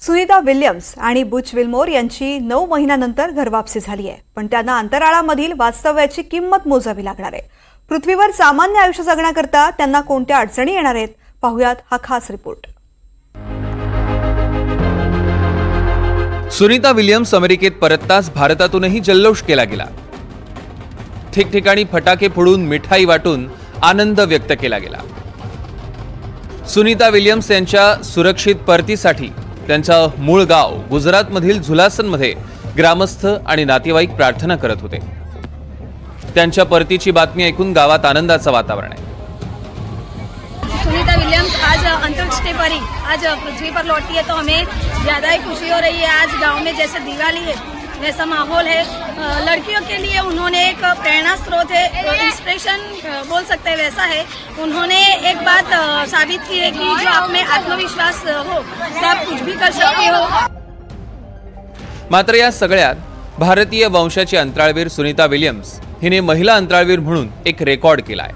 Sunita Williams आणि Butch Wilmore यांची 9 महिन्यानंतर घरवापसी झाली आहे, पण त्यांना अंतराळामधील वास्तव्याची किंमत मोजावी लागणार आहे. पृथ्वीवर सामान्य आयुष्य जगण्याकरता त्यांना कोणत्या अडचणी येणार आहेत, पाहुयात हा खास रिपोर्ट. सुनीता विल्यम्स अमेरिकेत परतताच भारतातूनही जल्लोष केला गेला. ठिकठिकाणी फटाके फोडून मिठाई वाटून आनंद व्यक्त केला गेला. सुनीता विल्यम्स यांच्या सुरक्षित परतीसाठी त्यांचं मूळ गाव गुजरातमधील झुलासनमध्ये ग्रामस्थ आणि नातेवाईक प्रार्थना करत होते. त्यांच्या परतीची बातमी ऐकून गावात आनंदाचं वातावरण आहे. सुनीता विलियम्स आज अंतरिक्ष के परी आज पृथ्वी पर लौटी है, तो हमें ज़्यादा ही खुशी हो रही है. आज गांव में जैसे दिवाली है वैसा माहौल है. लड़कियों के लिए उन्होंने एक प्रेरणा स्रोत है, इंस्पिरेशन बोल सकते हैं वैसा है. उन्होंने एक बात साबित की है कि जो आप में आत्मविश्वास हो तो आप कुछ भी कर सकते हो. मात्र या सगळ्यात भारतीय वंशाची अंतराळवीर सुनीता विल्यम्स हिने महिला अंतराळवीर म्हणून एक रेकॉर्ड केलाय.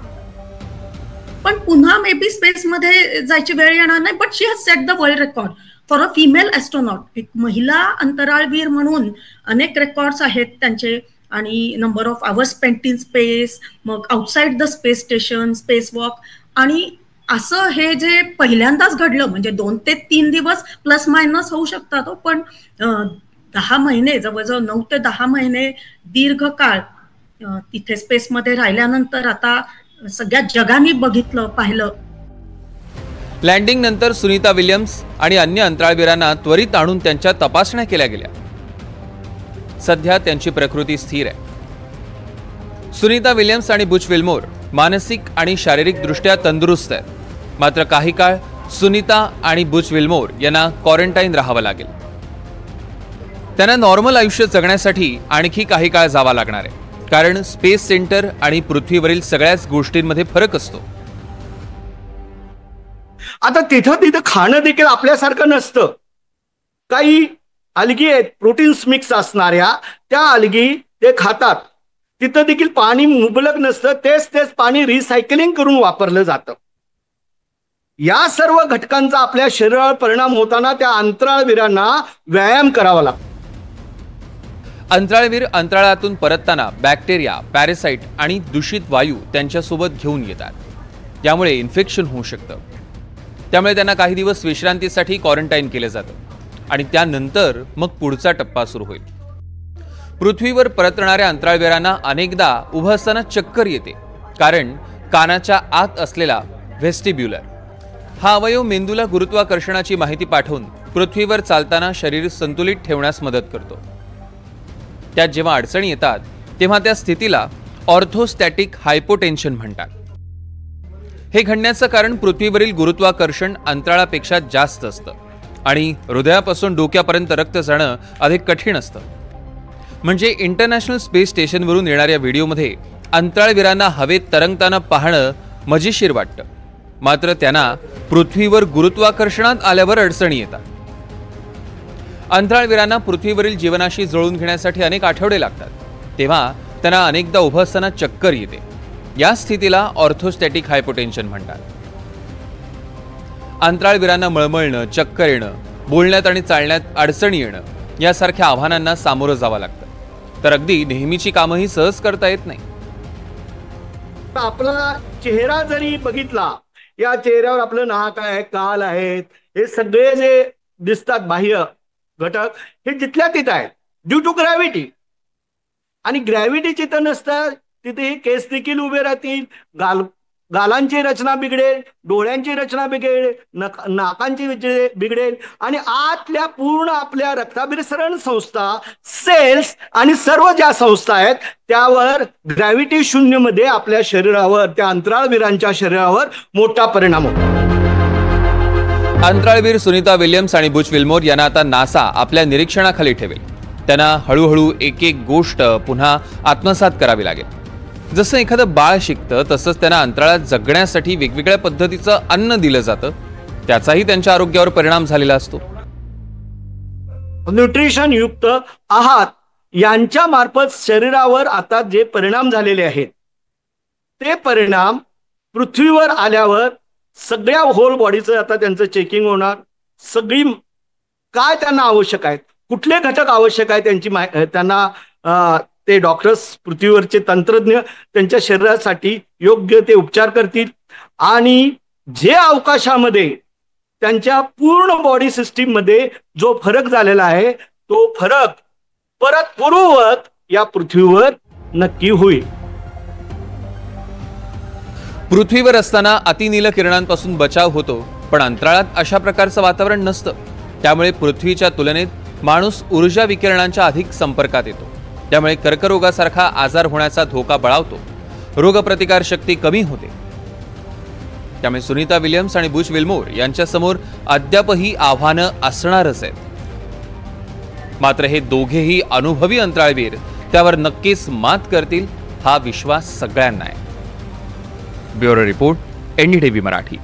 पण पुन्हा मे बी स्पेस मध्ये जायची वेळ येणार नाही. But she has set the world record for a female astronaut. एक महिला अंतराळवीर म्हणून अनेक रेकॉर्ड्स आहेत त्यांचे, आणि number of hours spent in space, मग outside the space station, space walk. आणि असं हे जे पहिल्यांदाच घडलं, म्हणजे 2 ते 3 दिवस प्लस मायनस होऊ शकतात, पण 10 महिने, जवळजवळ 9 ते 10 महिने दीर्घ काळ तिथे स्पेसमध्ये राहिल्यानंतर आता सगळ्या जगाने बघितलं, पाहिलं. लँडिंग नंतर सुनीता विल्यम्स आणि अन्य अंतराळवीरांना त्वरित आणून त्यांच्या तपासण्या केल्या गेल्या. सध्या त्यांची प्रकृती स्थिर आहे. सुनीता विल्यम्स आणि बुच विल्मोर मानसिक आणि शारीरिक दृष्ट्या तंदुरुस्त आहेत. मात्र काही काळ सुनीता आणि बुच विल्मोर यांना क्वारंटाईन राहावं लागेल. त्यांना नॉर्मल आयुष्य जगण्यासाठी आणखी काही काळ जावा लागणार आहे, कारण स्पेस सेंटर आणि पृथ्वीवरील सगळ्याच गोष्टींमध्ये फरक असतो. आता तिथं खाणं देखील आपल्यासारखं नसतं. काही अलगी आहेत प्रोटीन्स मिक्स असणाऱ्या, त्या अलगी ते खातात. तिथं देखील पाणी मुबलक नसतं, तेच पाणी रिसायकलिंग करून वापरलं जातं. या सर्व घटकांचा आपल्या शरीरावर परिणाम होताना त्या अंतराळवीरांना व्यायाम करावा लागतो. अंतराळवीर अंतराळातून परतताना बॅक्टेरिया, पॅरासाइट आणि दूषित वायू त्यांच्यासोबत घेऊन येतात. यामुळे इन्फेक्शन होऊ शकतं. त्यामुळे त्यांना काही दिवस विश्रांतीसाठी क्वारंटाईन केलं जातं आणि त्यानंतर मग पुढचा टप्पा सुरू होईल. पृथ्वीवर परतणाऱ्या अंतराळवीरांना अनेकदा उभं असताना चक्कर येते, कारण कानाच्या आत असलेला व्हेस्टिब्युलर हा अवयव मेंदूला गुरुत्वाकर्षणाची माहिती पाठवून पृथ्वीवर चालताना शरीर संतुलित ठेवण्यास मदत करतो. त्यात जेव्हा अडचणी येतात तेव्हा त्या स्थितीला ऑर्थोस्टॅटिक हायपोटेन्शन म्हणतात. हे घडण्याचं कारण पृथ्वीवरील गुरुत्वाकर्षण अंतराळापेक्षा जास्त असतं आणि हृदयापासून डोक्यापर्यंत रक्त जाणं अधिक कठीण असतं. म्हणजे इंटरनॅशनल स्पेस स्टेशनवरून येणाऱ्या व्हिडिओमध्ये अंतराळवीरांना हवेत तरंगताना पाहणं मजेशीर वाटतं. मात्र त्यांना पृथ्वीवर गुरुत्वाकर्षणात आल्यावर अडचणी येतात. अंतराळवीरांना पृथ्वीवरील जीवनाशी जुळवून घेण्यासाठी अनेक आठवडे लागतात. तेव्हा त्यांना अनेकदा उभं असताना चक्कर येते. या स्थितीला ऑर्थोस्टॅटिक हायपोटेन्शन म्हणतात. अंतराळवीरांना मळमळणं, चक्कर येणं, बोलण्यात आणि चालण्यात अडचणी येणं यासारख्या आव्हानांना सामोरं जावं लागतं. तर अगदी नेहमीची कामंही सहज करता येत नाही. आपला चेहरा जरी बघितला, या चेहऱ्यावर आपलं नाक आहे, काल आहेत, हे सगळे जे दिसतात बाह्य घटक, हे जिथल्या तिथं आहेत ड्यू टू ग्रॅव्हिटी. आणि ग्रॅव्हिटी जिथं नसतं तिथे केस देखील उभे राहतील, गालांची रचना बिघडेल, डोळ्यांची रचना बिघडेल, नाकांची बिघडेल, आणि आतल्या पूर्ण आपल्या रक्ताभिसरण संस्था, सेल्स आणि सर्व ज्या संस्था आहेत त्यावर ग्रॅव्हिटी शून्यमध्ये आपल्या शरीरावर, त्या अंतराळवीरांच्या शरीरावर मोठा परिणाम होतो. अंतराळवीर सुनीता विल्यम्स आणि बुच विल्मोर यांना आता नासा आपल्या निरीक्षणाखाली ठेवेल. त्यांना हळूहळू एक एक गोष्ट पुन्हा आत्मसात करावी लागेल. जसं एखादं बाळ शिकतं तसंच त्यांना अंतराळात जगण्यासाठी वेगवेगळ्या पद्धतीचं अन्न दिलं जातं. त्याचाही त्यांच्या आरोग्यावर परिणाम झालेला असतो. न्यूट्रिशन युक्त आहार यांच्या मार्फत शरीरावर आता जे परिणाम झालेले आहेत ते परिणाम पृथ्वीवर आल्यावर सगळ्या होल बॉडीचं आता त्यांचं चेकिंग होणार. सगळी काय त्यांना आवश्यक आहेत, कुठले घटक आवश्यक आहेत त्यांना ते डॉक्टर्स, पृथ्वीवरचे तंत्रज्ञ त्यांच्या शरीरासाठी योग्य ते उपचार करतील आणि जे अवकाशामध्ये त्यांच्या पूर्ण बॉडी सिस्टीम मध्ये जो फरक झालेला आहे तो फरक परत पूर्ववत या पृथ्वीवर नक्की होईल. पृथ्वीवर असताना अतिनील किरणांपासून बचाव होतो, पण अंतराळात अशा प्रकारचं वातावरण नसतं. त्यामुळे पृथ्वीच्या तुलनेत माणूस ऊर्जा विकिरणांच्या अधिक संपर्कात येतो. त्यामुळे कर्करोगासारखा आजार होण्याचा धोका बळावतो, रोगप्रतिकार शक्ती कमी होते. त्यामुळे सुनीता विल्यम्स आणि बुच विल्मोर यांच्यासमोर अद्यापही आव्हानं असणारच आहेत. मात्र हे दोघेही अनुभवी अंतराळवीर त्यावर नक्कीच मात करतील, हा विश्वास सगळ्यांना आहे. Bureau report, NDTV Marathi.